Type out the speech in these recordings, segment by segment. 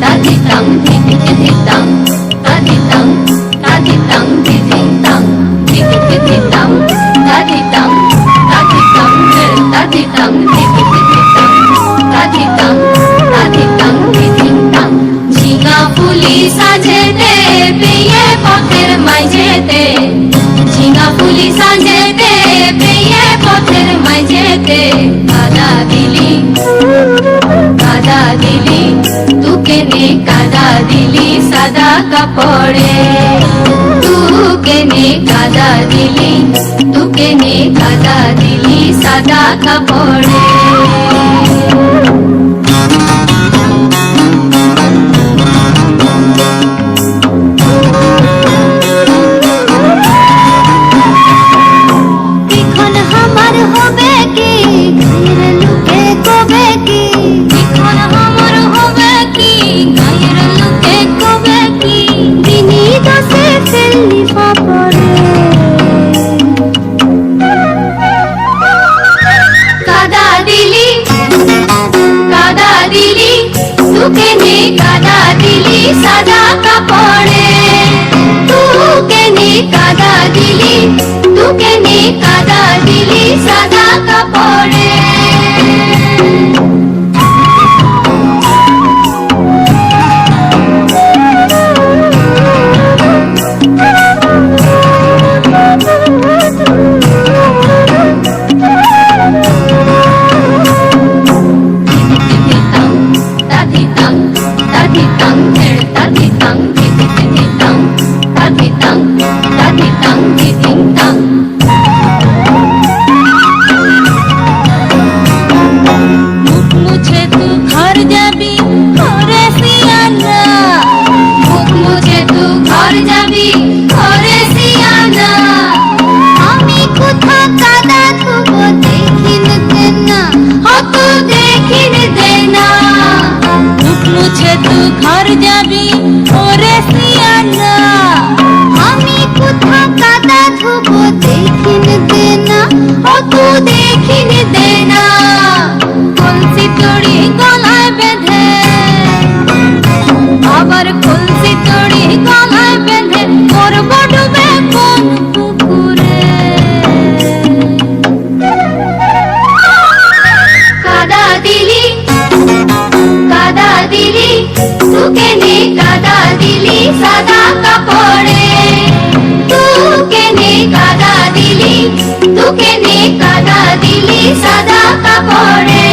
তাদিতাং দিদিদিতাং তাদিতাং তাদিতাং দিদিতাং দিদিদিতাং তাদিতাং তাদিতাং তাদিতাং দিদিদিতাং তাদিতাং তাদিতাং দিদিতাং ঝিঙা ফুলি সাজেতে পেয়ে পথের মাঝেতে ঝিঙা ফুলি সাজেতে পেয়ে পথের মাঝেতে কাদা দিলি তুকে নে কাদা দিলি সাদা কাপড়ে তুকে নে কাদা দিলি তুকে নে কাদা দিলি সাদা কাপড়ে তুকে নে কাদা দিলি সাদা কাপড়ে তুকে নে কাদা দিলি তুকে নে কাদা দিলি সাদা কাপড়ে তুকে নে কাদা দিলি সাদা কাপড়ে তুকে নে কাদা দিলি তুকে নে কাদা দিলি সাদা কাপড়ে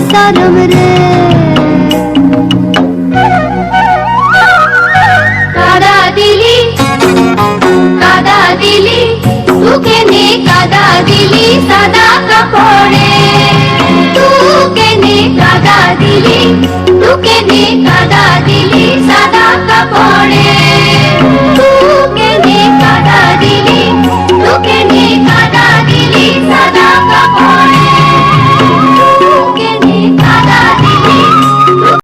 सरम रे कादा दिली तुके ने कादा दिली सादा कपड़े तुके ने कादा दिली तुके ने